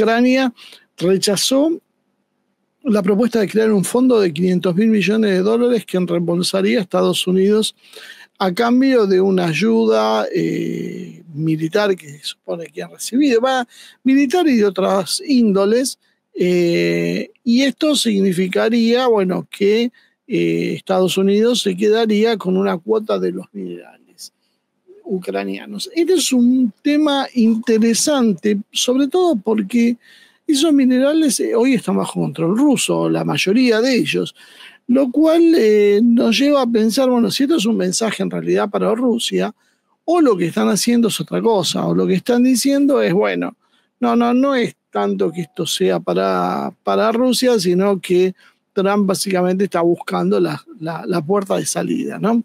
Ucrania rechazó la propuesta de crear un fondo de $500 mil millones que reembolsaría a Estados Unidos a cambio de una ayuda militar que se supone que ha recibido, militar y de otras índoles, y esto significaría, bueno, que Estados Unidos se quedaría con una cuota de los minerales ucranianos. Este es un tema interesante, sobre todo porque esos minerales hoy están bajo control ruso, la mayoría de ellos, lo cual nos lleva a pensar, bueno, si esto es un mensaje en realidad para Rusia, o lo que están haciendo es otra cosa, o lo que están diciendo es, bueno, no es tanto que esto sea para Rusia, sino que Trump básicamente está buscando la puerta de salida, ¿no?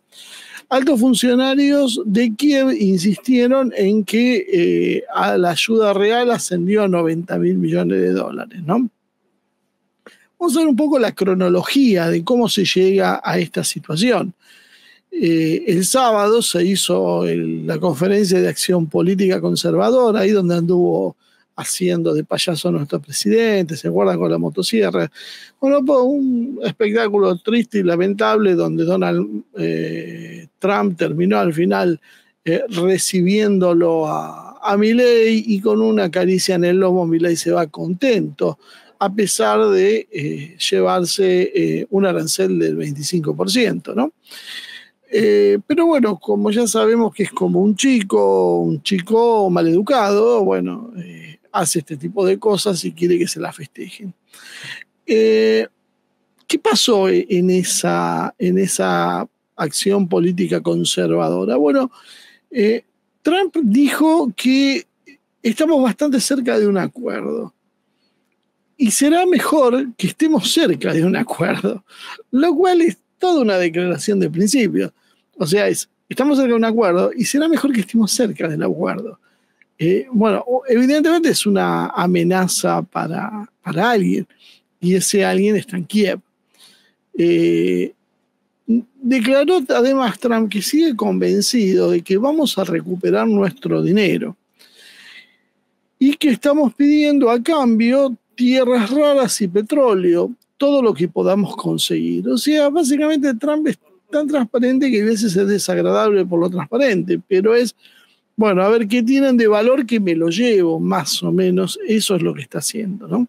Altos funcionarios de Kiev insistieron en que a la ayuda real ascendió a $90 mil millones, ¿no? Vamos a ver un poco la cronología de cómo se llega a esta situación. El sábado se hizo la conferencia de acción política conservadora, ahí donde anduvo haciendo de payaso a nuestro presidente, se acuerdan, con la motosierra. Bueno, un espectáculo triste y lamentable donde Donald Trump terminó al final recibiéndolo a Milei, y con una caricia en el lomo Milei se va contento, a pesar de llevarse un arancel del 25%, ¿no? Pero bueno, como ya sabemos que es como un chico maleducado, bueno, hace este tipo de cosas y quiere que se la festejen. ¿Qué pasó en esa acción política conservadora? Bueno, Trump dijo que estamos bastante cerca de un acuerdo. Y será mejor que estemos cerca de un acuerdo, lo cual es toda una declaración de principio. O sea, estamos cerca de un acuerdo y será mejor que estemos cerca del acuerdo. Bueno, evidentemente es una amenaza para alguien, y ese alguien está en Kiev. Declaró además Trump que sigue convencido de que vamos a recuperar nuestro dinero y que estamos pidiendo a cambio tierras raras y petróleo, todo lo que podamos conseguir. O sea, básicamente Trump es tan transparente que a veces es desagradable por lo transparente, pero es, bueno, a ver qué tienen de valor que me lo llevo, más o menos. Eso es lo que está haciendo, ¿no?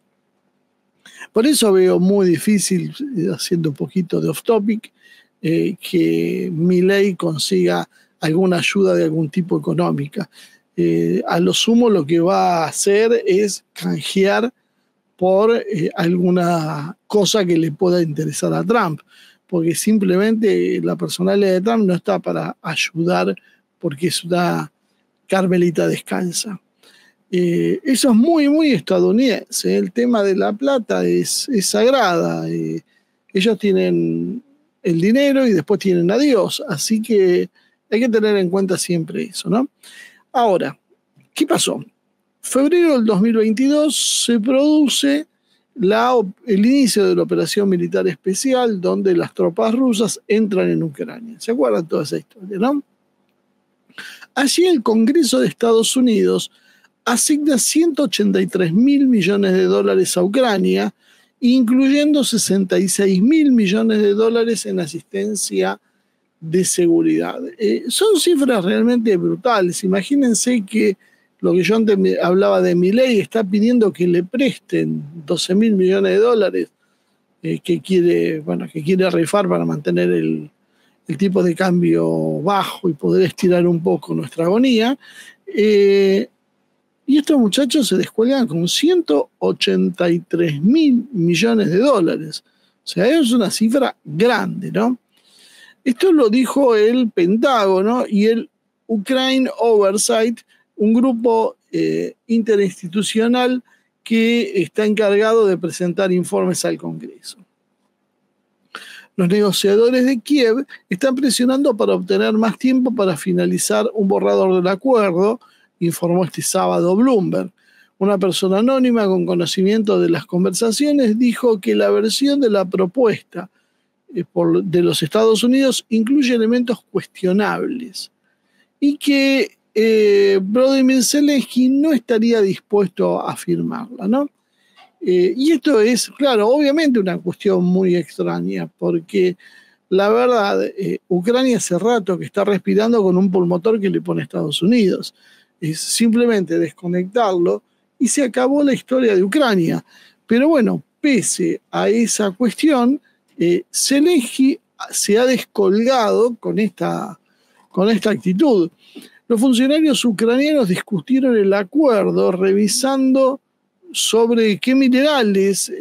Por eso veo muy difícil, haciendo un poquito de off topic, que Milei consiga alguna ayuda de algún tipo económica. A lo sumo lo que va a hacer es canjear por alguna cosa que le pueda interesar a Trump, porque simplemente la personalidad de Trump no está para ayudar porque es una carmelita descalza. Eso es muy, muy estadounidense. El tema de la plata es sagrada. Ellos tienen el dinero y después tienen a Dios, así que hay que tener en cuenta siempre eso, ¿no? Ahora, ¿qué pasó? Febrero del 2022 se produce el inicio de la operación militar especial, donde las tropas rusas entran en Ucrania. ¿Se acuerdan toda esa historia, no? Allí el Congreso de Estados Unidos asigna $183 mil millones a Ucrania, incluyendo $66 mil millones en asistencia de seguridad. Son cifras realmente brutales. Imagínense que lo que yo antes hablaba de Milei, está pidiendo que le presten $12 mil millones que quiere rifar para mantener el tipo de cambio bajo y poder estirar un poco nuestra agonía. Y estos muchachos se descuelgan con $183 mil millones. O sea, es una cifra grande, ¿no? Esto lo dijo el Pentágono y el Ukraine Oversight, un grupo interinstitucional que está encargado de presentar informes al Congreso. Los negociadores de Kiev están presionando para obtener más tiempo para finalizar un borrador del acuerdo, informó este sábado Bloomberg. Una persona anónima con conocimiento de las conversaciones dijo que la versión de la propuesta de los Estados Unidos incluye elementos cuestionables y que Volodymyr Zelensky no estaría dispuesto a firmarla, ¿no? Y esto es, claro, obviamente una cuestión muy extraña, porque la verdad, Ucrania hace rato que está respirando con un pulmotor que le pone Estados Unidos. Es simplemente desconectarlo y se acabó la historia de Ucrania. Pero bueno, pese a esa cuestión, Zelensky se ha descolgado con esta actitud. Los funcionarios ucranianos discutieron el acuerdo revisando sobre qué minerales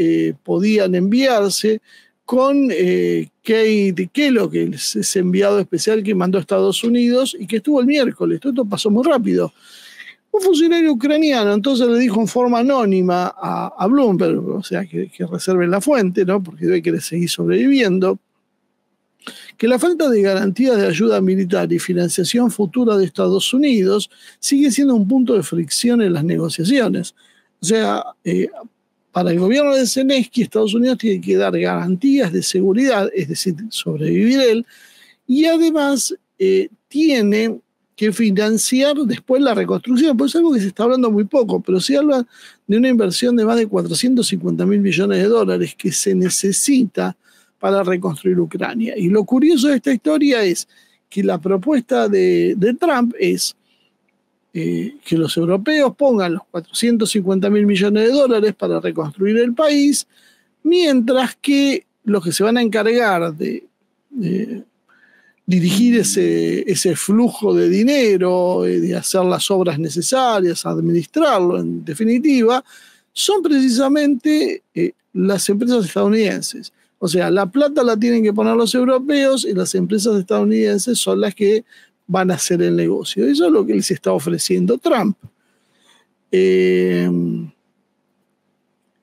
podían enviarse con Kate Kellogg, que es ese enviado especial que mandó a Estados Unidos y que estuvo el miércoles. Todo esto pasó muy rápido. Un funcionario ucraniano entonces le dijo en forma anónima a Bloomberg, o sea, que reserven la fuente, ¿no? Porque debe querer seguir sobreviviendo, que la falta de garantías de ayuda militar y financiación futura de Estados Unidos sigue siendo un punto de fricción en las negociaciones. O sea, para el gobierno de Zelensky, Estados Unidos tiene que dar garantías de seguridad, es decir, sobrevivir él, y además tiene que financiar después la reconstrucción. Pues es algo que se está hablando muy poco, pero se habla de una inversión de más de 450.000 millones de dólares que se necesita para reconstruir Ucrania. Y lo curioso de esta historia es que la propuesta de Trump es que los europeos pongan los 450.000 millones de dólares para reconstruir el país, mientras que los que se van a encargar de dirigir ese flujo de dinero, de hacer las obras necesarias, administrarlo en definitiva, son precisamente las empresas estadounidenses. O sea, la plata la tienen que poner los europeos y las empresas estadounidenses son las que van a hacer el negocio. Eso es lo que les está ofreciendo Trump.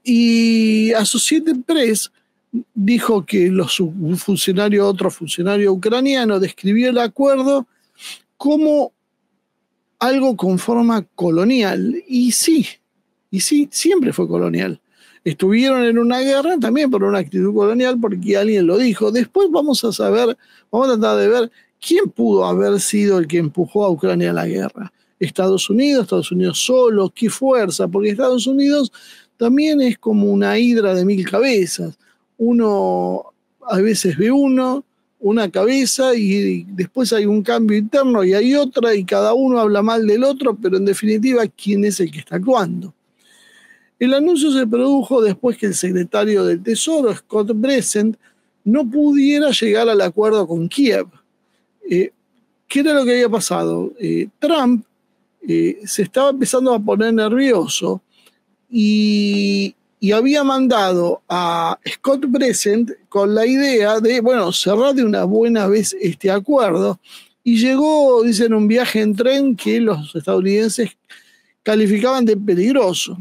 Y Associated Press dijo que otro funcionario ucraniano describió el acuerdo como algo con forma colonial. Y sí, siempre fue colonial. Estuvieron en una guerra también por una actitud colonial, porque alguien lo dijo. Después vamos a tratar de ver quién pudo haber sido el que empujó a Ucrania a la guerra. Estados Unidos solo, qué fuerza, porque Estados Unidos también es como una hidra de 1000 cabezas. Uno a veces ve una cabeza y después hay un cambio interno y hay otra y cada uno habla mal del otro, pero en definitiva, ¿quién es el que está actuando? El anuncio se produjo después que el secretario del Tesoro, Scott Bessent, no pudiera llegar al acuerdo con Kiev. ¿Qué era lo que había pasado? Trump se estaba empezando a poner nervioso y había mandado a Scott Bessent con la idea de, cerrar de una buena vez este acuerdo, y llegó, dicen, un viaje en tren que los estadounidenses calificaban de peligroso.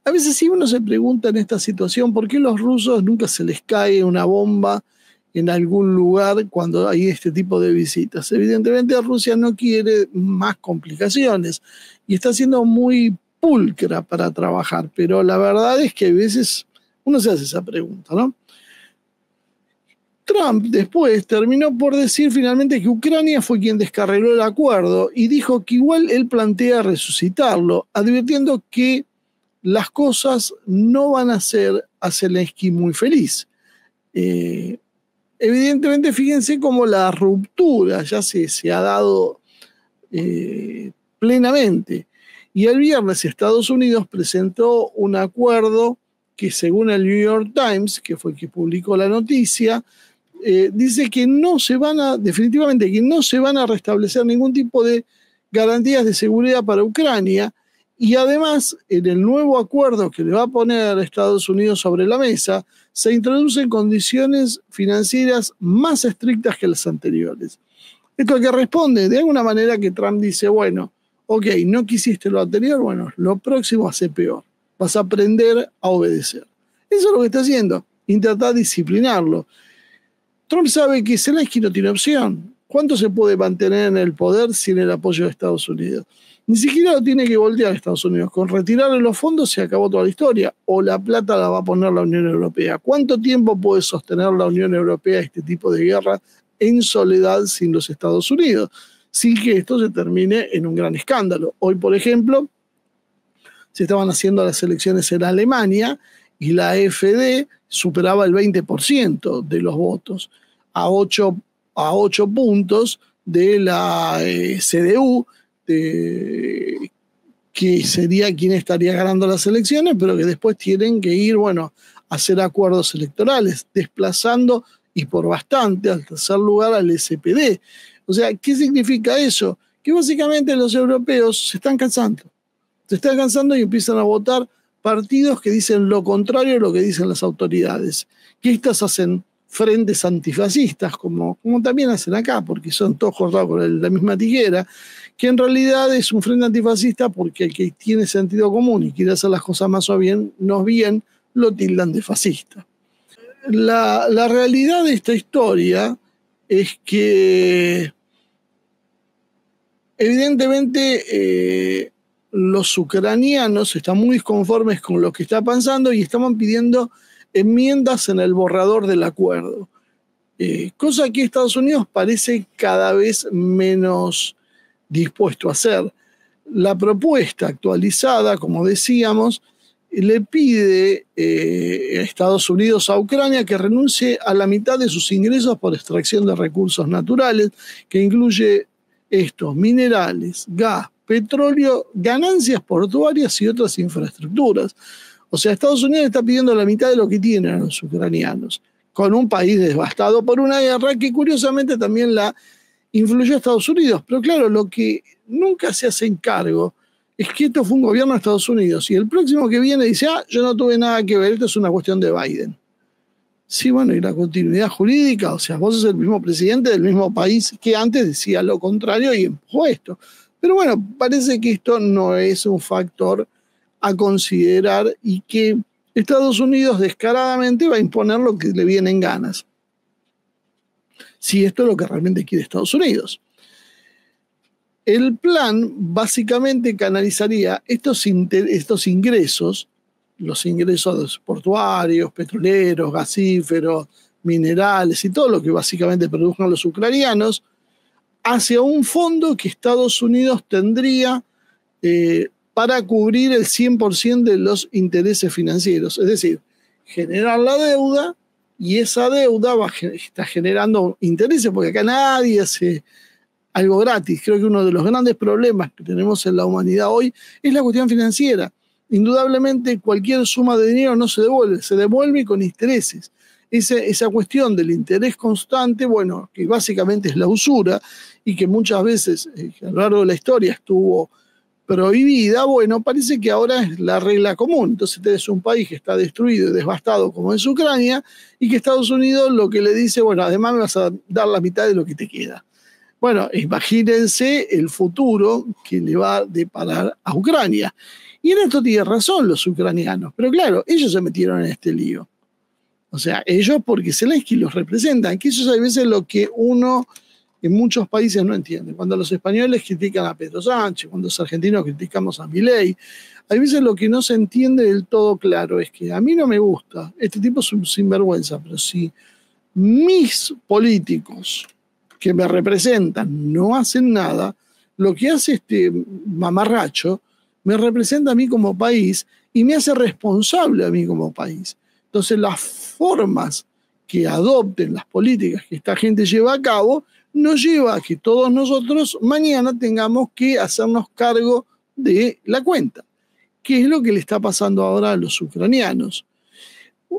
A veces sí uno se pregunta en esta situación por qué los rusos nunca se les cae una bomba en algún lugar cuando hay este tipo de visitas. Evidentemente Rusia no quiere más complicaciones y está siendo muy pulcra para trabajar, pero la verdad es que a veces uno se hace esa pregunta, ¿no? Trump después terminó por decir finalmente que Ucrania fue quien descarriló el acuerdo y dijo que igual él plantea resucitarlo, advirtiendo que las cosas no van a hacer a Zelensky muy feliz. Evidentemente, fíjense cómo la ruptura ya se ha dado plenamente. Y el viernes Estados Unidos presentó un acuerdo que, según el New York Times, que fue el que publicó la noticia, dice que definitivamente que no se van a restablecer ningún tipo de garantías de seguridad para Ucrania. Y además, en el nuevo acuerdo que le va a poner Estados Unidos sobre la mesa, se introducen condiciones financieras más estrictas que las anteriores. Esto que responde de alguna manera que Trump dice, bueno, ok, no quisiste lo anterior, bueno, lo próximo hace peor. Vas a aprender a obedecer. Eso es lo que está haciendo, intentar disciplinarlo. Trump sabe que Zelensky no tiene opción. ¿Cuánto se puede mantener en el poder sin el apoyo de Estados Unidos? Ni siquiera lo tiene que voltear a Estados Unidos. Con retirarle los fondos se acabó toda la historia. O la plata la va a poner la Unión Europea. ¿Cuánto tiempo puede sostener la Unión Europea este tipo de guerra en soledad sin los Estados Unidos? sin que esto se termine en un gran escándalo. Hoy, por ejemplo, se estaban haciendo las elecciones en Alemania y la AfD superaba el 20% de los votos, a 8 puntos de la CDU, que sería quien estaría ganando las elecciones, pero que después tienen que ir, bueno, a hacer acuerdos electorales, desplazando y por bastante al tercer lugar al SPD. O sea, ¿qué significa eso? Que básicamente los europeos se están cansando y empiezan a votar partidos que dicen lo contrario de lo que dicen las autoridades, que estas hacen frentes antifascistas, como también hacen acá, porque son todos cortados con la misma tijera, que en realidad es un frente antifascista porque el que tiene sentido común y quiere hacer las cosas más o bien, lo tildan de fascista. La realidad de esta historia es que evidentemente los ucranianos están muy disconformes con lo que está pasando y estaban pidiendo enmiendas en el borrador del acuerdo, cosa que Estados Unidos parece cada vez menos dispuesto a hacer. La propuesta actualizada, como decíamos, le pide a Estados Unidos a Ucrania que renuncie a la mitad de sus ingresos por extracción de recursos naturales, que incluye estos: minerales, gas, petróleo, ganancias portuarias y otras infraestructuras. O sea, Estados Unidos está pidiendo la mitad de lo que tienen los ucranianos, con un país devastado por una guerra que curiosamente también la influyó a Estados Unidos. Pero claro, lo que nunca se hace cargo es que esto fue un gobierno de Estados Unidos y el próximo que viene dice, yo no tuve nada que ver, esto es una cuestión de Biden. Sí, bueno, y la continuidad jurídica, o sea, vos sos el mismo presidente del mismo país que antes decía lo contrario y empujó esto. Pero bueno, parece que esto no es un factor a considerar y que Estados Unidos descaradamente va a imponer lo que le viene en ganas. Si esto es lo que realmente quiere Estados Unidos. El plan básicamente canalizaría estos ingresos, los ingresos portuarios, petroleros, gasíferos, minerales y todo lo que básicamente produzcan los ucranianos, hacia un fondo que Estados Unidos tendría para cubrir el 100% de los intereses financieros. Es decir, generar la deuda y esa deuda está generando intereses, porque acá nadie hace algo gratis. Creo que uno de los grandes problemas que tenemos en la humanidad hoy es la cuestión financiera. Indudablemente cualquier suma de dinero no se devuelve con intereses. Esa cuestión del interés constante, bueno, que básicamente es la usura y que muchas veces a lo largo de la historia estuvo prohibida, bueno, parece que ahora es la regla común. Entonces tenés un país que está destruido y devastado como es Ucrania y que Estados Unidos lo que le dice, bueno, además me vas a dar la mitad de lo que te queda. Bueno, imagínense el futuro que le va a deparar a Ucrania. Y en esto tienen razón los ucranianos, pero claro, ellos se metieron en este lío. O sea, ellos porque Zelensky los representan, que eso es a veces lo que uno en muchos países no entiende. Cuando los españoles critican a Pedro Sánchez, cuando los argentinos criticamos a Milei, a veces lo que no se entiende del todo claro es que a mí no me gusta, este tipo es un sinvergüenza, pero si mis políticos que me representan no hacen nada, lo que hace este mamarracho me representa a mí como país y me hace responsable a mí como país. Entonces las formas que adopten las políticas que esta gente lleva a cabo nos lleva a que todos nosotros mañana tengamos que hacernos cargo de la cuenta, que es lo que le está pasando ahora a los ucranianos.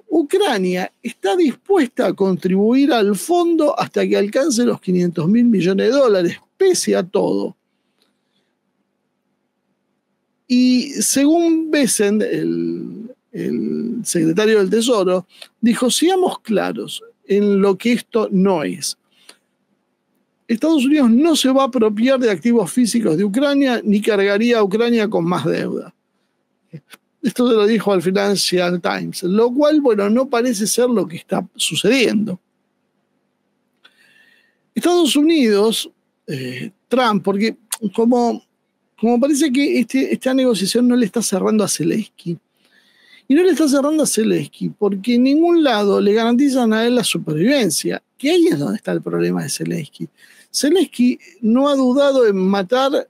Ucrania está dispuesta a contribuir al fondo hasta que alcance los 500.000 millones de dólares, pese a todo. Y según Bessent, el secretario del Tesoro, dijo, seamos claros en lo que esto no es. Estados Unidos no se va a apropiar de activos físicos de Ucrania ni cargaría a Ucrania con más deuda. Esto se lo dijo al Financial Times, lo cual, bueno, no parece ser lo que está sucediendo. Estados Unidos, Trump, porque como parece que esta negociación no le está cerrando a Zelensky, Y no le está cerrando a Zelensky, porque en ningún lado le garantizan a él la supervivencia, que ahí es donde está el problema de Zelensky. Zelensky no ha dudado en matar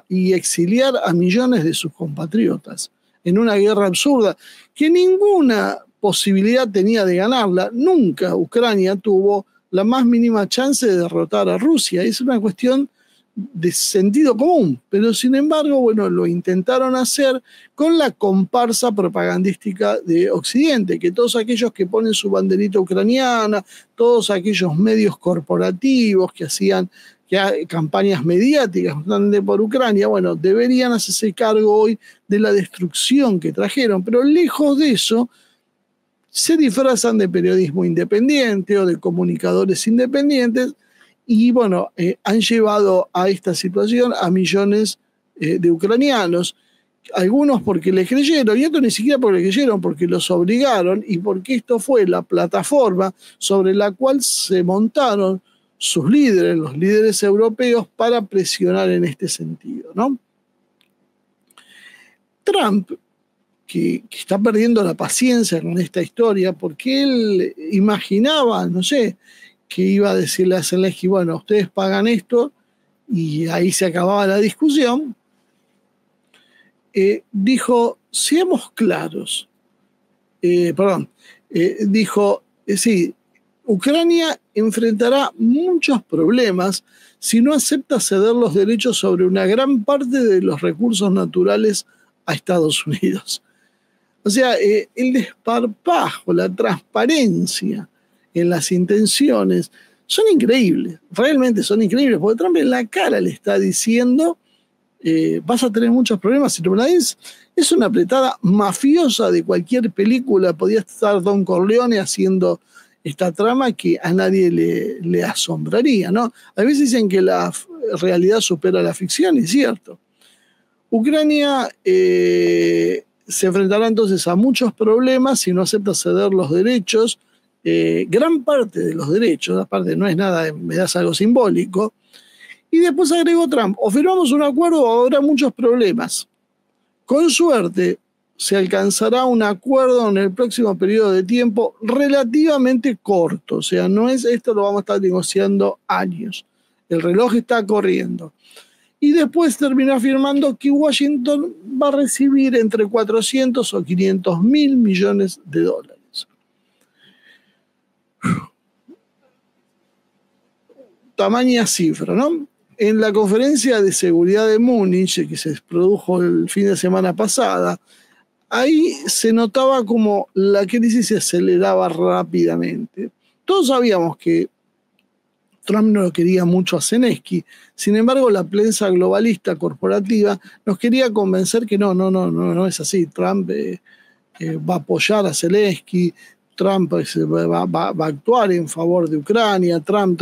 y exiliar a millones de sus compatriotas en una guerra absurda, que ninguna posibilidad tenía de ganarla. Nunca Ucrania tuvo la más mínima chance de derrotar a Rusia. Es una cuestión de sentido común, pero sin embargo, bueno, lo intentaron hacer con la comparsa propagandística de Occidente, que todos aquellos que ponen su banderita ucraniana, todos aquellos medios corporativos que hacían campañas mediáticas por Ucrania, bueno, deberían hacerse cargo hoy de la destrucción que trajeron, pero lejos de eso, se disfrazan de periodismo independiente o de comunicadores independientes y bueno, han llevado a esta situación a millones de ucranianos, algunos porque les creyeron y otros ni siquiera porque les creyeron, porque los obligaron y porque esto fue la plataforma sobre la cual se montaron sus líderes, los líderes europeos, para presionar en este sentido, ¿no? Trump, que está perdiendo la paciencia con esta historia, porque él imaginaba, no sé, que iba a decirle a Zelensky, bueno, ustedes pagan esto, y ahí se acababa la discusión, dijo, seamos claros, dijo, sí, Ucrania enfrentará muchos problemas si no acepta ceder los derechos sobre una gran parte de los recursos naturales a Estados Unidos. O sea, el desparpajo, la transparencia en las intenciones son increíbles, realmente son increíbles, porque Trump en la cara le está diciendo vas a tener muchos problemas si no me la des. Es una apretada mafiosa de cualquier película, podía estar Don Corleone haciendo esta trama que a nadie le asombraría, ¿no? A veces dicen que la realidad supera la ficción, y es cierto. Ucrania se enfrentará entonces a muchos problemas si no acepta ceder los derechos, gran parte de los derechos, aparte no es nada, me das algo simbólico. Y después agregó Trump, o firmamos un acuerdo o habrá muchos problemas. Con suerte se alcanzará un acuerdo en el próximo periodo de tiempo relativamente corto, o sea, no es esto, lo vamos a estar negociando años. El reloj está corriendo. Y después terminó afirmando que Washington va a recibir entre 400 o 500 mil millones de dólares. Tamaña cifra, ¿no? En la conferencia de seguridad de Múnich, que se produjo el fin de semana pasada, ahí se notaba como la crisis se aceleraba rápidamente. Todos sabíamos que Trump no lo quería mucho a Zelensky. Sin embargo, la prensa globalista corporativa nos quería convencer que no es así. Trump va a apoyar a Zelensky, Trump va a actuar en favor de Ucrania, Trump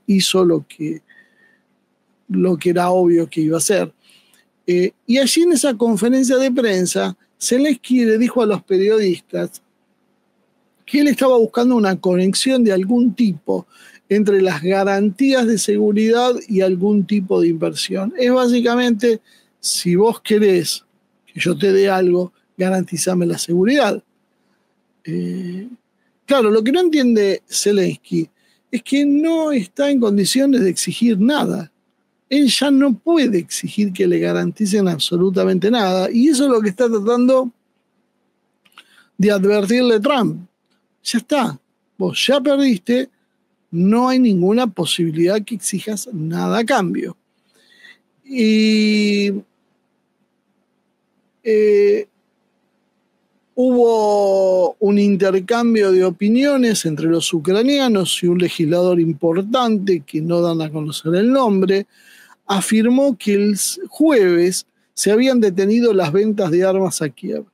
hizo lo que era obvio que iba a hacer. Y allí en esa conferencia de prensa, Zelensky le dijo a los periodistas que él estaba buscando una conexión de algún tipo entre las garantías de seguridad y algún tipo de inversión. Es básicamente, si vos querés que yo te dé algo, garantízame la seguridad. Claro, lo que no entiende Zelensky es que no está en condiciones de exigir nada. Él ya no puede exigir que le garanticen absolutamente nada. Y eso es lo que está tratando de advertirle Trump. Ya está, vos ya perdiste, no hay ninguna posibilidad que exijas nada a cambio. Y hubo un intercambio de opiniones entre los ucranianos y un legislador importante, que no dan a conocer el nombre, afirmó que el jueves se habían detenido las ventas de armas a Kiev.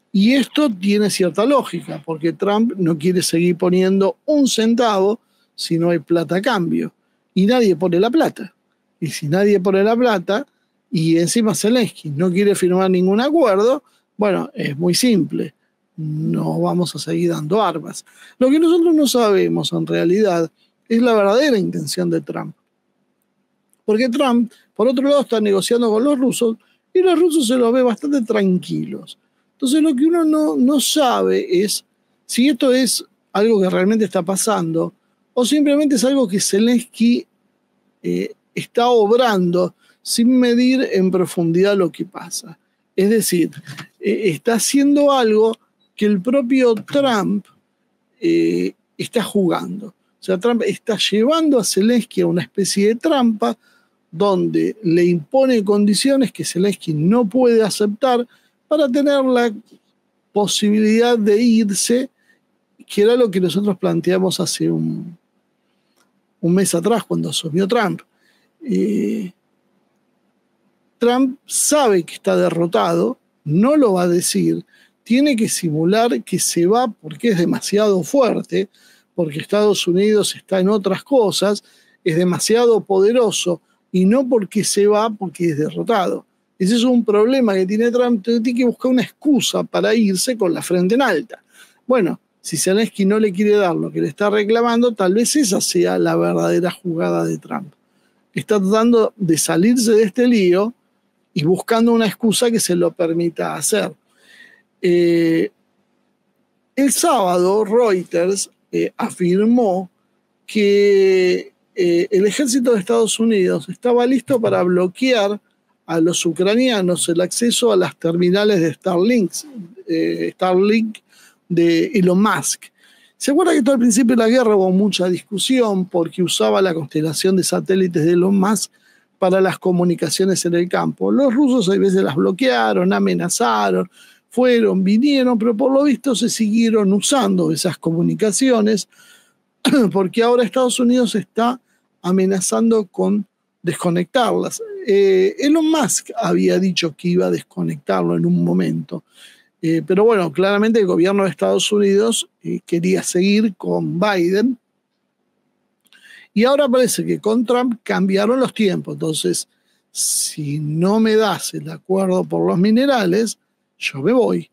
Y esto tiene cierta lógica, porque Trump no quiere seguir poniendo un centavo si no hay plata a cambio. Y nadie pone la plata. Y si nadie pone la plata, y encima Zelensky no quiere firmar ningún acuerdo, bueno, es muy simple. No vamos a seguir dando armas. Lo que nosotros no sabemos en realidad es la verdadera intención de Trump. Porque Trump, por otro lado, está negociando con los rusos y los rusos se los ve bastante tranquilos. Entonces lo que uno no sabe es si esto es algo que realmente está pasando o simplemente es algo que Zelensky está obrando sin medir en profundidad lo que pasa. Es decir, está haciendo algo que el propio Trump está jugando. O sea, Trump está llevando a Zelensky a una especie de trampa donde le impone condiciones que Zelensky no puede aceptar para tener la posibilidad de irse, que era lo que nosotros planteamos hace un mes atrás cuando asumió Trump. Trump sabe que está derrotado, no lo va a decir, tiene que simular que se va porque es demasiado fuerte, porque Estados Unidos está en otras cosas, es demasiado poderoso y no porque se va porque es derrotado. Ese es un problema que tiene Trump, tiene que buscar una excusa para irse con la frente en alta. Bueno, si Zelensky no le quiere dar lo que le está reclamando, tal vez esa sea la verdadera jugada de Trump. Está tratando de salirse de este lío y buscando una excusa que se lo permita hacer. El sábado Reuters afirmó que el ejército de Estados Unidos estaba listo para bloquear a los ucranianos el acceso a las terminales de Starlink de Elon Musk. ¿Se acuerda que todo al principio de la guerra hubo mucha discusión porque usaba la constelación de satélites de Elon Musk para las comunicaciones en el campo? Los rusos a veces las bloquearon, amenazaron, fueron, vinieron, pero por lo visto se siguieron usando esas comunicaciones porque ahora Estados Unidos está amenazando con desconectarlas. Elon Musk había dicho que iba a desconectarlo en un momento, pero bueno, claramente el gobierno de Estados Unidos quería seguir con Biden y ahora parece que con Trump cambiaron los tiempos. Entonces, si no me das el acuerdo por los minerales, yo me voy.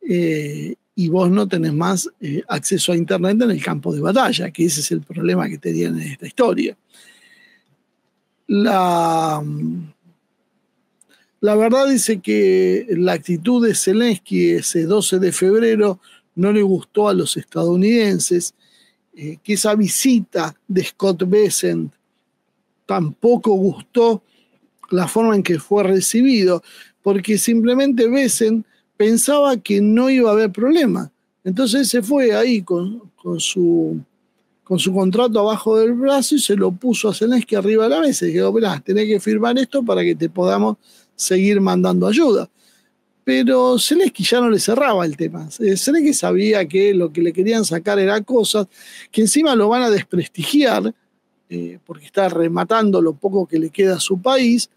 Y vos no tenés más acceso a Internet en el campo de batalla, que ese es el problema que tenían en esta historia. La verdad dice que la actitud de Zelensky ese 12 de febrero no le gustó a los estadounidenses, que esa visita de Scott Bessent tampoco gustó la forma en que fue recibido, porque simplemente Bessent pensaba que no iba a haber problema. Entonces se fue ahí con su contrato abajo del brazo y se lo puso a Zelensky arriba de la mesa. Y dijo, mirá, tenés que firmar esto para que te podamos seguir mandando ayuda. Pero Zelensky ya no le cerraba el tema. Zelensky sabía que lo que le querían sacar era cosas que encima lo van a desprestigiar, porque está rematando lo poco que le queda a su país,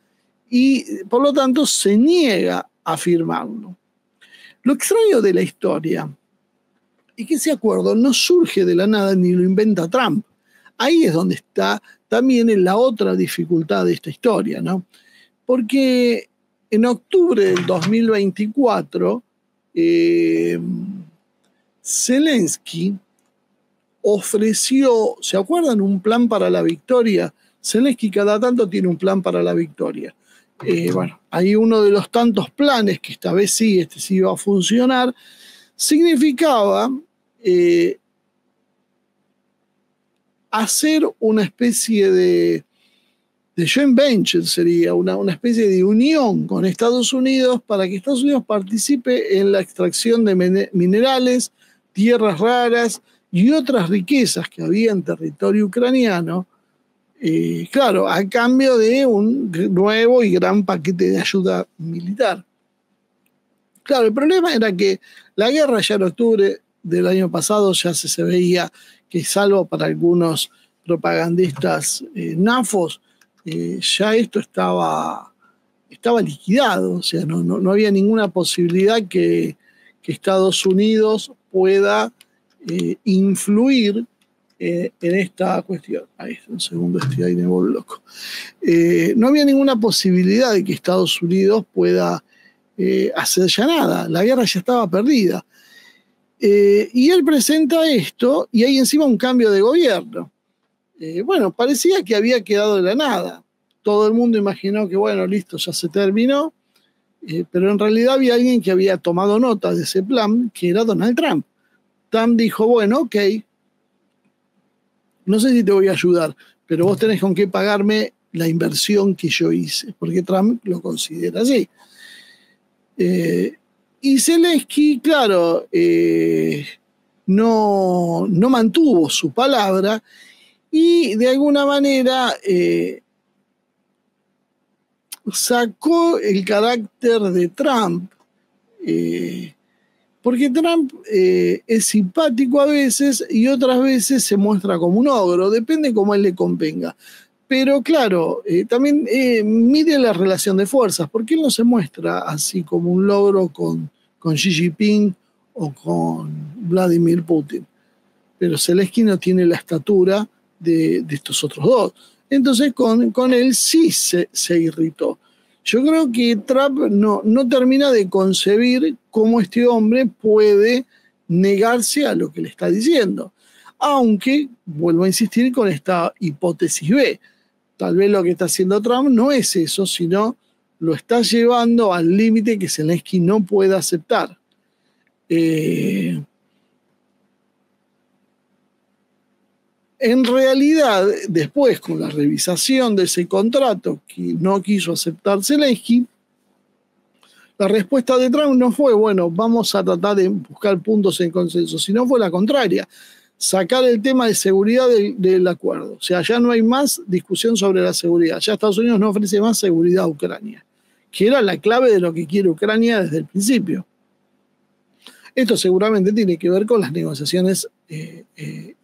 y por lo tanto se niega a firmarlo. Lo extraño de la historia es que ese acuerdo no surge de la nada ni lo inventa Trump. Ahí es donde está también en la otra dificultad de esta historia, ¿no? Porque en octubre del 2024, Zelensky ofreció, ¿se acuerdan? Un plan para la victoria. Zelensky cada tanto tiene un plan para la victoria. Bueno, hay uno de los tantos planes que esta vez sí, este sí iba a funcionar, significaba hacer una especie de joint venture, sería una especie de unión con Estados Unidos para que Estados Unidos participe en la extracción de minerales, tierras raras y otras riquezas que había en territorio ucraniano, claro, a cambio de un nuevo y gran paquete de ayuda militar. Claro, el problema era que la guerra ya en octubre del año pasado ya se veía que, salvo para algunos propagandistas nafos, ya esto estaba liquidado. O sea, no había ninguna posibilidad que Estados Unidos pueda influir en esta cuestión. Ahí, un segundo, estoy ahí, me vuelvo loco. No había ninguna posibilidad de que Estados Unidos pueda hacer ya nada. La guerra ya estaba perdida. Y él presenta esto y hay encima un cambio de gobierno. Bueno, parecía que había quedado de la nada. Todo el mundo imaginó que, bueno, listo, ya se terminó. pero en realidad había alguien que había tomado nota de ese plan, que era Donald Trump. Trump dijo, bueno, ok, no sé si te voy a ayudar, pero vos tenés con qué pagarme la inversión que yo hice, porque Trump lo considera así. Y Zelensky, claro, no mantuvo su palabra y de alguna manera sacó el carácter de Trump, porque Trump es simpático a veces y otras veces se muestra como un ogro, depende cómo a él le convenga. Pero claro, también mide la relación de fuerzas, porque él no se muestra así como un logro con Xi Jinping o con Vladimir Putin. Pero Zelensky no tiene la estatura de estos otros dos. Entonces con él sí se irritó. Yo creo que Trump no termina de concebir cómo este hombre puede negarse a lo que le está diciendo. Aunque, vuelvo a insistir con esta hipótesis B, tal vez lo que está haciendo Trump no es eso, sino lo está llevando al límite que Zelensky no puede aceptar. En realidad, después, con la revisación de ese contrato que no quiso aceptar Zelensky, la respuesta de Trump no fue, bueno, vamos a tratar de buscar puntos en consenso, sino fue la contraria, sacar el tema de seguridad del acuerdo. O sea, ya no hay más discusión sobre la seguridad. Ya Estados Unidos no ofrece más seguridad a Ucrania, que era la clave de lo que quiere Ucrania desde el principio. Esto seguramente tiene que ver con las negociaciones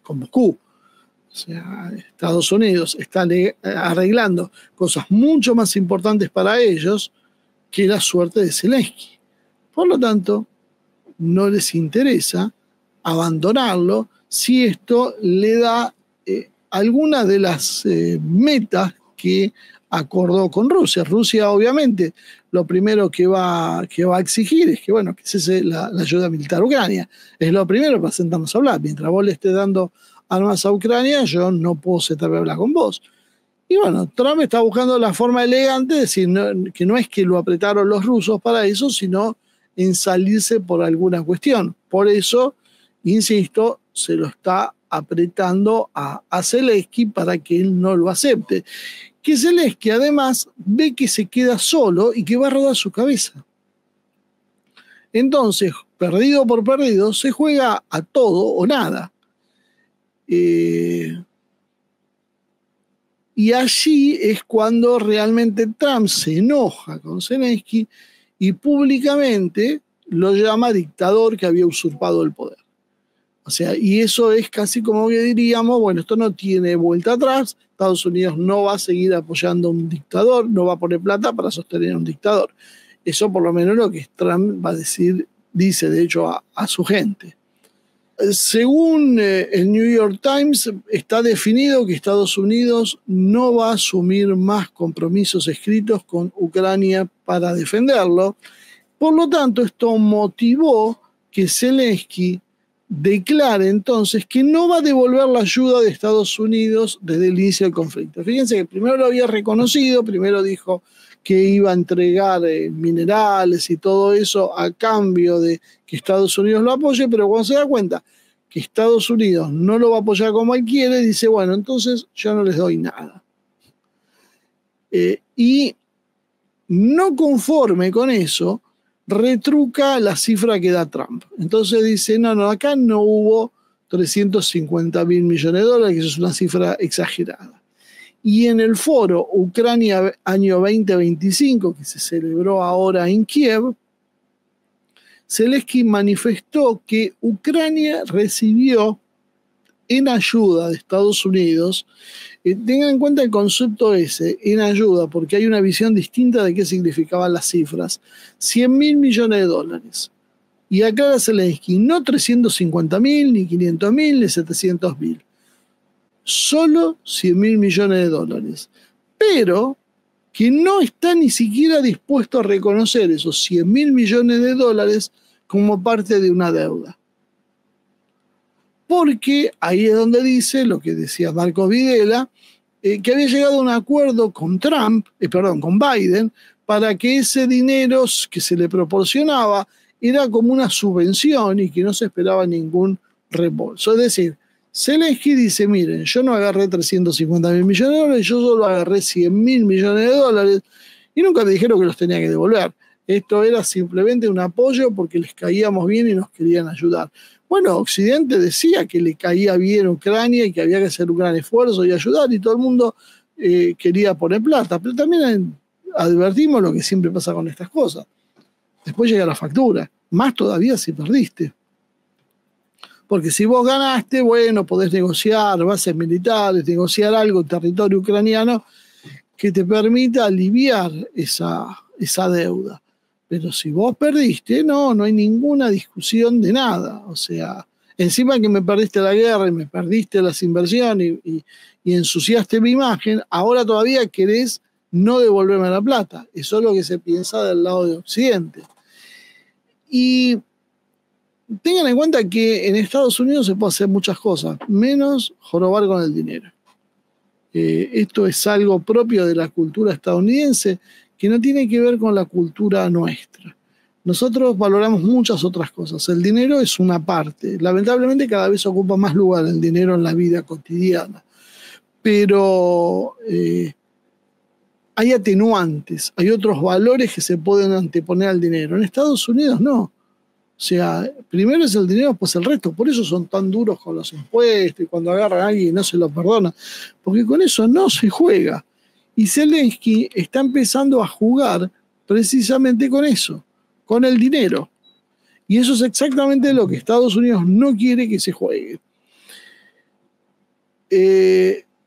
con Moscú. O sea, Estados Unidos está arreglando cosas mucho más importantes para ellos que la suerte de Zelensky. Por lo tanto, no les interesa abandonarlo si esto le da alguna de las metas que acordó con Rusia. Rusia, obviamente, lo primero que va a exigir es que, bueno, que cese la ayuda militar a Ucrania. Es lo primero para sentarnos a hablar. Mientras vos le estés dando armas a Ucrania, yo no puedo sentarme a hablar con vos. Y bueno, Trump está buscando la forma elegante de decir que no es que lo apretaron los rusos para eso, sino en salirse por alguna cuestión. Por eso, insisto, se lo está apretando a Zelensky para que él no lo acepte. Que Zelensky además ve que se queda solo y que va a rodar su cabeza. Entonces, perdido por perdido, se juega a todo o nada. Y allí es cuando realmente Trump se enoja con Zelensky y públicamente lo llama dictador que había usurpado el poder. O sea, y eso es casi como que diríamos, bueno, esto no tiene vuelta atrás, Estados Unidos no va a seguir apoyando a un dictador, no va a poner plata para sostener a un dictador. Eso por lo menos lo que Trump va a decir, dice de hecho a su gente. Según el New York Times, está definido que Estados Unidos no va a asumir más compromisos escritos con Ucrania para defenderlo. Por lo tanto, esto motivó que Zelensky declare entonces que no va a devolver la ayuda de Estados Unidos desde el inicio del conflicto. Fíjense que primero lo había reconocido, primero dijo que iba a entregar minerales y todo eso a cambio de que Estados Unidos lo apoye, pero cuando se da cuenta que Estados Unidos no lo va a apoyar como él quiere, dice, bueno, entonces yo no les doy nada. Y no conforme con eso, retruca la cifra que da Trump. Entonces dice, no, acá no hubo 350 mil millones de dólares, que eso es una cifra exagerada. Y en el foro Ucrania año 2025, que se celebró ahora en Kiev, Zelensky manifestó que Ucrania recibió en ayuda de Estados Unidos, tengan en cuenta el concepto ese, en ayuda, porque hay una visión distinta de qué significaban las cifras, 100 mil millones de dólares. Y aclara Zelensky, no 350 mil, ni 500 mil, ni 700 mil. Solo 100 mil millones de dólares. Pero que no está ni siquiera dispuesto a reconocer esos 100 mil millones de dólares como parte de una deuda. Porque ahí es donde dice lo que decía Marcos Videla, que había llegado a un acuerdo con con Biden, para que ese dinero que se le proporcionaba era como una subvención y que no se esperaba ningún reembolso. Es decir, Zelensky dice, miren, yo no agarré 350.000 millones de dólares, yo solo agarré 100.000 millones de dólares y nunca me dijeron que los tenía que devolver. Esto era simplemente un apoyo porque les caíamos bien y nos querían ayudar. Bueno, Occidente decía que le caía bien a Ucrania y que había que hacer un gran esfuerzo y ayudar, y todo el mundo quería poner plata, pero también advertimos lo que siempre pasa con estas cosas. Después llega la factura, más todavía si perdiste. Porque si vos ganaste, bueno, podés negociar bases militares, negociar algo en territorio ucraniano que te permita aliviar esa deuda. Pero si vos perdiste, no hay ninguna discusión de nada. O sea, encima que me perdiste la guerra y me perdiste las inversiones y ensuciaste mi imagen, ahora todavía querés no devolverme la plata. Eso es lo que se piensa del lado de Occidente. Y tengan en cuenta que en Estados Unidos se puede hacer muchas cosas, menos jorobar con el dinero. Esto es algo propio de la cultura estadounidense que no tiene que ver con la cultura nuestra. Nosotros valoramos muchas otras cosas. El dinero es una parte. Lamentablemente cada vez ocupa más lugar el dinero en la vida cotidiana. Pero hay atenuantes, hay otros valores que se pueden anteponer al dinero. En Estados Unidos no. O sea, primero es el dinero, pues el resto. Por eso son tan duros con los impuestos y cuando agarran a alguien y no se lo perdonan. Porque con eso no se juega. Y Zelensky está empezando a jugar precisamente con eso, con el dinero. Y eso es exactamente lo que Estados Unidos no quiere que se juegue.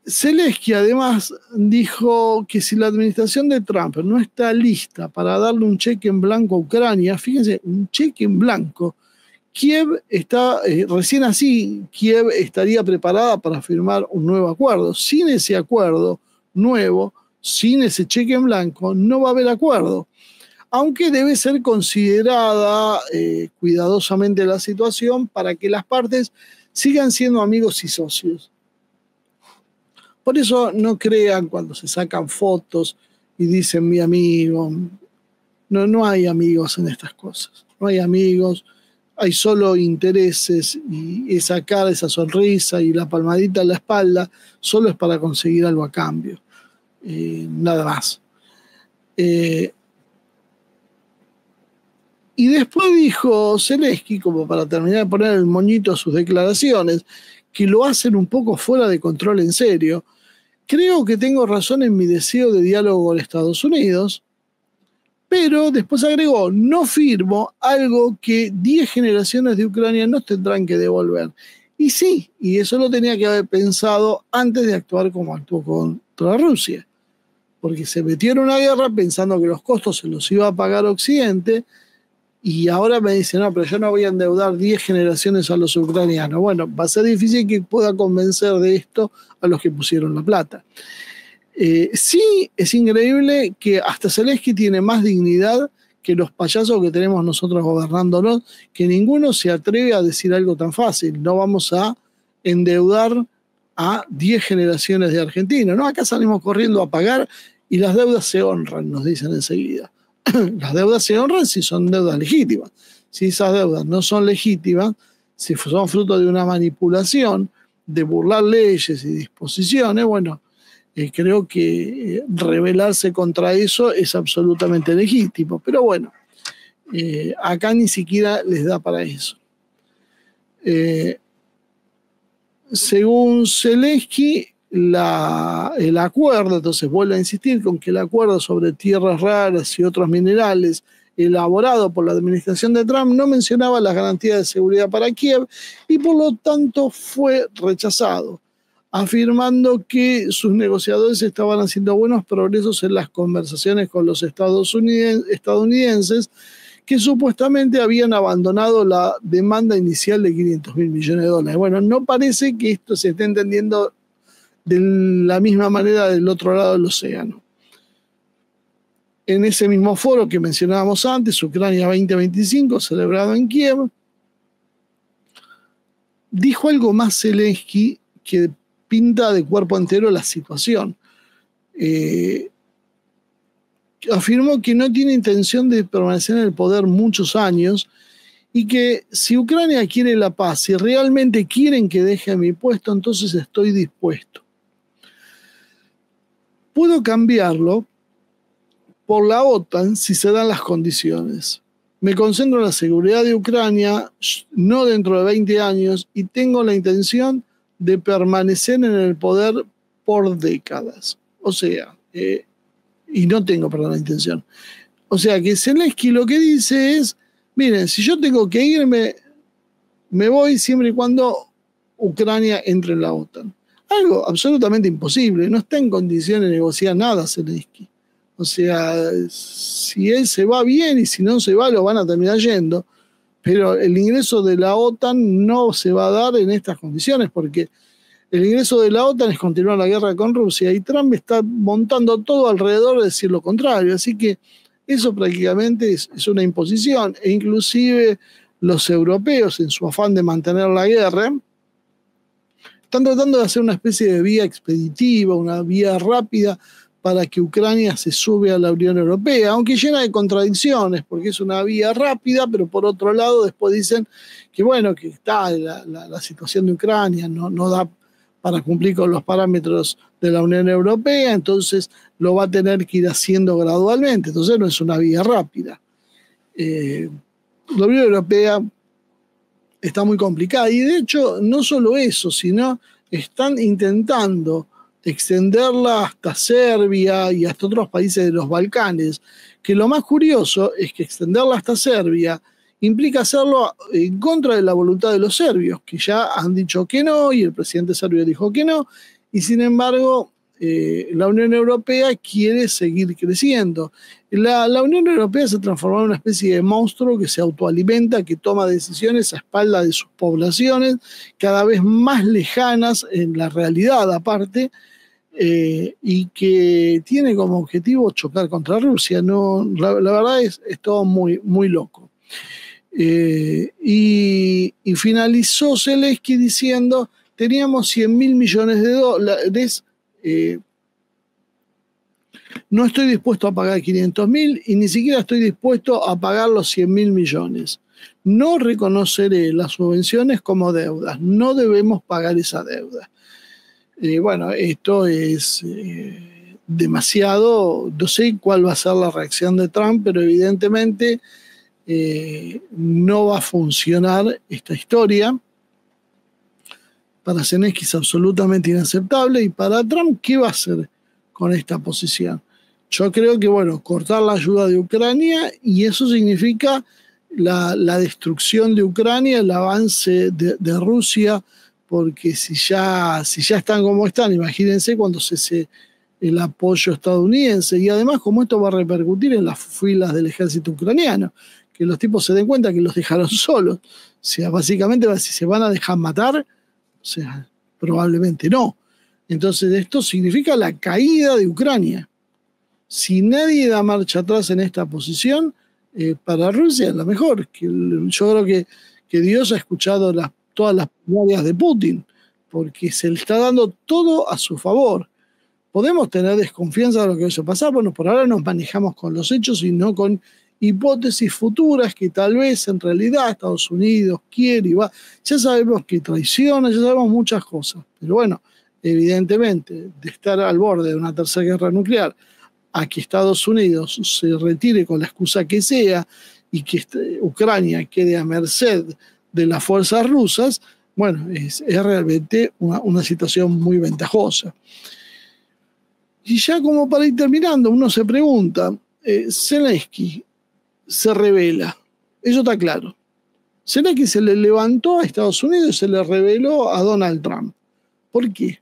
Zelensky además dijo que si la administración de Trump no está lista para darle un cheque en blanco a Ucrania, fíjense, un cheque en blanco, Kiev está, recién así, Kiev estaría preparada para firmar un nuevo acuerdo. Sin ese acuerdo nuevo, sin ese cheque en blanco, no va a haber acuerdo. Aunque debe ser considerada cuidadosamente la situación para que las partes sigan siendo amigos y socios. Por eso no crean cuando se sacan fotos y dicen mi amigo. No hay amigos en estas cosas. No hay amigos, hay solo intereses y esa cara, esa sonrisa y la palmadita en la espalda solo es para conseguir algo a cambio. Nada más. Y después dijo Zelensky, como para terminar de poner el moñito a sus declaraciones, que lo hacen un poco fuera de control en serio. Creo que tengo razón en mi deseo de diálogo con Estados Unidos, pero después agregó, no firmo algo que 10 generaciones de Ucrania nos tendrán que devolver. Y sí, y eso lo tenía que haber pensado antes de actuar como actuó contra Rusia. Porque se metió en una guerra pensando que los costos se los iba a pagar Occidente, y ahora me dice, no, pero yo no voy a endeudar 10 generaciones a los ucranianos. Bueno, va a ser difícil que pueda convencer de esto a los que pusieron la plata. Sí, es increíble que hasta Zelensky tiene más dignidad que los payasos que tenemos nosotros gobernándonos, que ninguno se atreve a decir algo tan fácil. No vamos a endeudar a 10 generaciones de argentinos, ¿no? Acá salimos corriendo a pagar y las deudas se honran, nos dicen enseguida. Las deudas se honran si son deudas legítimas. Si esas deudas no son legítimas, si son fruto de una manipulación, de burlar leyes y disposiciones, bueno, creo que rebelarse contra eso es absolutamente legítimo. Pero bueno, acá ni siquiera les da para eso. Según Zelensky, el acuerdo, entonces vuelve a insistir con que el acuerdo sobre tierras raras y otros minerales elaborado por la administración de Trump no mencionaba las garantías de seguridad para Kiev y por lo tanto fue rechazado, afirmando que sus negociadores estaban haciendo buenos progresos en las conversaciones con los estadounidenses que supuestamente habían abandonado la demanda inicial de 500.000 millones de dólares. Bueno, no parece que esto se esté entendiendo de la misma manera del otro lado del océano. En ese mismo foro que mencionábamos antes, Ucrania 2025, celebrado en Kiev, dijo algo más Zelensky que pinta de cuerpo entero la situación. afirmó que no tiene intención de permanecer en el poder muchos años y que si Ucrania quiere la paz, si realmente quieren que deje mi puesto, entonces estoy dispuesto. Puedo cambiarlo por la OTAN si se dan las condiciones. Me concentro en la seguridad de Ucrania, no dentro de 20 años, y tengo la intención de permanecer en el poder por décadas. O sea, y no tengo, perdón, la intención. O sea, que Zelensky lo que dice es, miren, si yo tengo que irme, me voy siempre y cuando Ucrania entre en la OTAN. Algo absolutamente imposible, no está en condiciones de negociar nada Zelensky. O sea, si él se va bien y si no se va lo van a terminar yendo, pero el ingreso de la OTAN no se va a dar en estas condiciones porque el ingreso de la OTAN es continuar la guerra con Rusia y Trump está montando todo alrededor de decir lo contrario, así que eso prácticamente es una imposición e inclusive los europeos en su afán de mantener la guerra están tratando de hacer una especie de vía expeditiva, una vía rápida para que Ucrania se sube a la Unión Europea, aunque llena de contradicciones, porque es una vía rápida, pero por otro lado después dicen que bueno, que está la situación de Ucrania, no da para cumplir con los parámetros de la Unión Europea, entonces lo va a tener que ir haciendo gradualmente, entonces no es una vía rápida. La Unión Europea está muy complicada y de hecho no solo eso, sino están intentando extenderla hasta Serbia y hasta otros países de los Balcanes, que lo más curioso es que extenderla hasta Serbia implica hacerlo en contra de la voluntad de los serbios, que ya han dicho que no, y el presidente serbio dijo que no, y sin embargo la Unión Europea quiere seguir creciendo. La Unión Europea se transformó en una especie de monstruo que se autoalimenta, que toma decisiones a espaldas de sus poblaciones, cada vez más lejanas en la realidad aparte, y que tiene como objetivo chocar contra Rusia. No, la verdad es todo muy, muy loco. Y finalizó Zelensky diciendo, teníamos 100.000 millones de dólares, no estoy dispuesto a pagar 500.000 y ni siquiera estoy dispuesto a pagar los 100.000 millones. No reconoceré las subvenciones como deudas, no debemos pagar esa deuda. Bueno, esto es demasiado, no sé cuál va a ser la reacción de Trump, pero evidentemente no va a funcionar esta historia. Para Zelensky es absolutamente inaceptable y para Trump, ¿qué va a hacer con esta posición? Yo creo que, bueno, cortar la ayuda de Ucrania y eso significa la destrucción de Ucrania, el avance de Rusia, porque si ya están como están, imagínense cuando cese el apoyo estadounidense y además como esto va a repercutir en las filas del ejército ucraniano, que los tipos se den cuenta que los dejaron solos. O sea, básicamente si se van a dejar matar, o sea, probablemente no. Entonces esto significa la caída de Ucrania. Si nadie da marcha atrás en esta posición, para Rusia es la mejor. Yo creo que Dios ha escuchado todas las plegarias de Putin, porque se le está dando todo a su favor. Podemos tener desconfianza de lo que vaya a pasar, bueno, por ahora nos manejamos con los hechos y no con hipótesis futuras que tal vez en realidad Estados Unidos quiere y va. Ya sabemos que traiciona, ya sabemos muchas cosas, pero bueno, evidentemente, de estar al borde de una tercera guerra nuclear a que Estados Unidos se retire con la excusa que sea y que Ucrania quede a merced de las fuerzas rusas, bueno, es realmente una situación muy ventajosa. Y ya como para ir terminando, uno se pregunta, Zelensky se revela, eso está claro. Zelensky se le levantó a Estados Unidos y se le reveló a Donald Trump. ¿Por qué?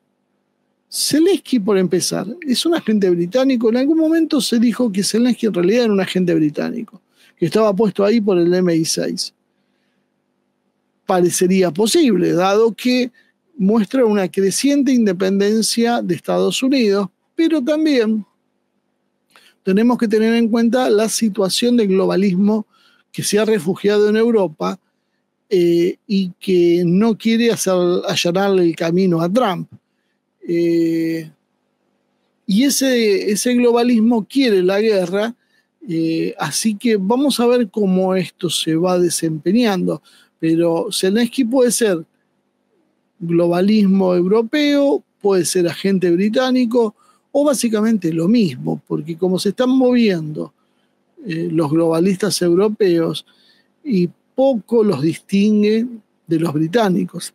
Zelensky, por empezar, es un agente británico. En algún momento se dijo que Zelensky en realidad era un agente británico, que estaba puesto ahí por el MI6. Parecería posible, dado que muestra una creciente independencia de Estados Unidos, pero también tenemos que tener en cuenta la situación del globalismo que se ha refugiado en Europa y que no quiere allanarle el camino a Trump. Y Y ese globalismo quiere la guerra, así que vamos a ver cómo esto se va desempeñando. Pero Zelensky puede ser globalismo europeo, puede ser agente británico, o básicamente lo mismo, porque como se están moviendo los globalistas europeos, y poco los distingue de los británicos.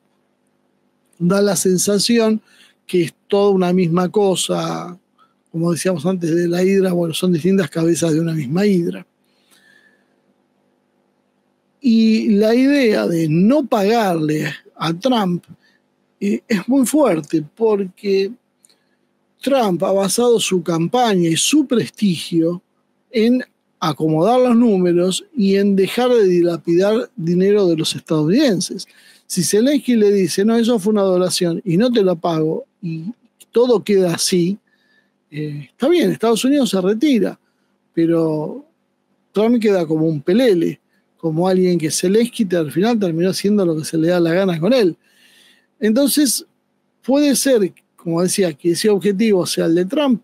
Da la sensación que es toda una misma cosa, como decíamos antes de la hidra, bueno, son distintas cabezas de una misma hidra. Y la idea de no pagarle a Trump es muy fuerte, porque Trump ha basado su campaña y su prestigio en acomodar los números y en dejar de dilapidar dinero de los estadounidenses. Si Zelensky le dice, no, eso fue una donación y no te la pago, y todo queda así, está bien, Estados Unidos se retira, pero Trump queda como un pelele, como alguien que Zelensky al final terminó haciendo lo que se le da la gana con él. Entonces, puede ser, como decía, que ese objetivo sea el de Trump,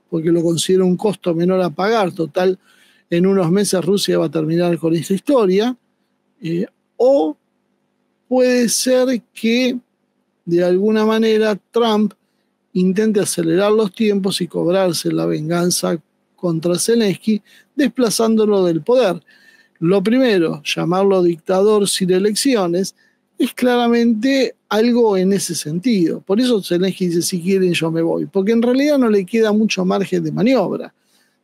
porque lo considera un costo menor a pagar. Total, en unos meses Rusia va a terminar con esta historia. O puede ser que, de alguna manera, Trump intente acelerar los tiempos y cobrarse la venganza contra Zelensky, desplazándolo del poder. Lo primero, llamarlo dictador sin elecciones, es claramente algo en ese sentido. Por eso Zelensky dice, si quieren yo me voy, porque en realidad no le queda mucho margen de maniobra.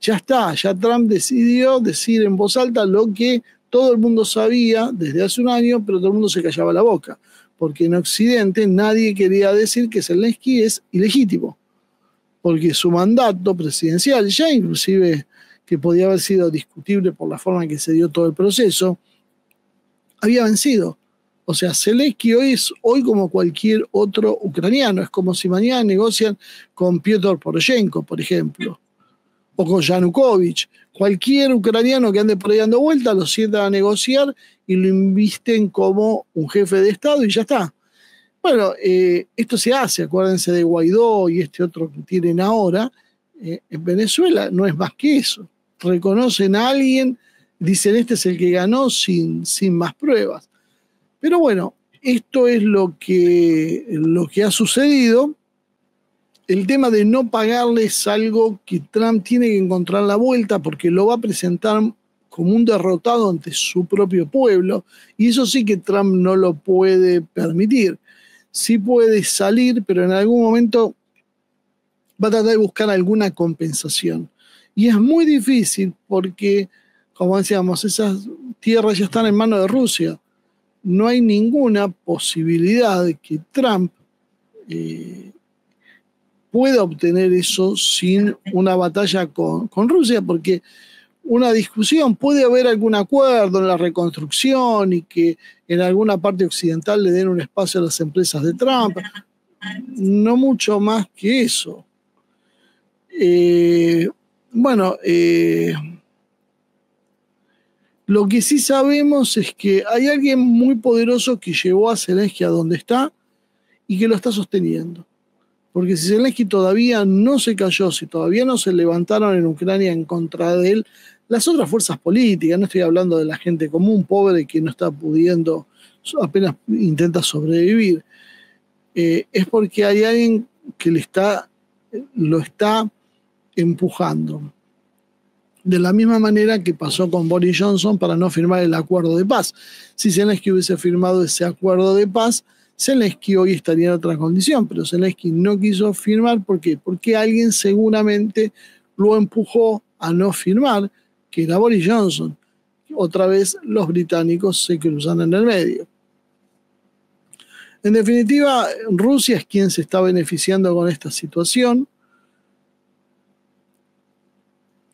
Ya está, ya Trump decidió decir en voz alta lo que todo el mundo sabía desde hace un año, pero todo el mundo se callaba la boca, porque en Occidente nadie quería decir que Zelensky es ilegítimo, porque su mandato presidencial, ya inclusive que podía haber sido discutible por la forma en que se dio todo el proceso, había vencido. O sea, Zelensky hoy es como cualquier otro ucraniano. Es como si mañana negocian con Piotr Poroshenko, por ejemplo, o con Yanukovych. Cualquier ucraniano que ande por ahí dando vueltas lo sientan a negociar y lo invisten como un jefe de Estado y ya está. Bueno, esto se hace, acuérdense de Guaidó y este otro que tienen ahora. En Venezuela no es más que eso. Reconocen a alguien, dicen este es el que ganó sin más pruebas. Pero bueno, esto es lo que ha sucedido. El tema de no pagarle es algo que Trump tiene que encontrar la vuelta, porque lo va a presentar como un derrotado ante su propio pueblo, y eso sí que Trump no lo puede permitir. Sí puede salir, pero en algún momento va a tratar de buscar alguna compensación. Y es muy difícil porque, como decíamos, esas tierras ya están en manos de Rusia. No hay ninguna posibilidad de que Trump pueda obtener eso sin una batalla con Rusia, porque una discusión, puede haber algún acuerdo en la reconstrucción y que en alguna parte occidental le den un espacio a las empresas de Trump, no mucho más que eso. Lo que sí sabemos es que hay alguien muy poderoso que llevó a Zelensky a donde está y que lo está sosteniendo. Porque si Zelensky todavía no se cayó, si todavía no se levantaron en Ucrania en contra de él, las otras fuerzas políticas, no estoy hablando de la gente común, pobre, que no está pudiendo, apenas intenta sobrevivir, es porque hay alguien que lo está empujando. De la misma manera que pasó con Boris Johnson para no firmar el acuerdo de paz. Si Zelensky hubiese firmado ese acuerdo de paz, Zelensky hoy estaría en otra condición, pero Zelensky no quiso firmar. ¿Por qué? Porque alguien seguramente lo empujó a no firmar, que era Boris Johnson. Otra vez los británicos se cruzan en el medio. En definitiva, Rusia es quien se está beneficiando con esta situación.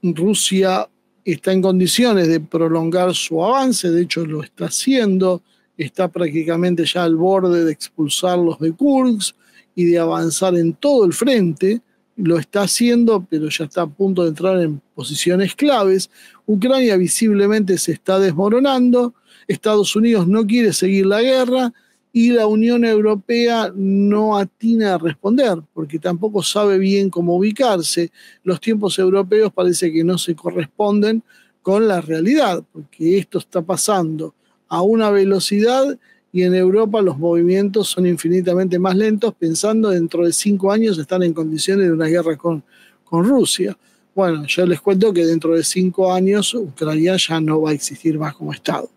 Rusia está en condiciones de prolongar su avance, de hecho lo está haciendo, está prácticamente ya al borde de expulsarlos de Kursk y de avanzar en todo el frente. Lo está haciendo, pero ya está a punto de entrar en posiciones claves. Ucrania visiblemente se está desmoronando, Estados Unidos no quiere seguir la guerra y la Unión Europea no atina a responder, porque tampoco sabe bien cómo ubicarse. Los tiempos europeos parece que no se corresponden con la realidad, porque esto está pasando a una velocidad y en Europa los movimientos son infinitamente más lentos, pensando dentro de 5 años están en condiciones de una guerra con Rusia. Bueno, yo les cuento que dentro de 5 años Ucrania ya no va a existir más como Estado.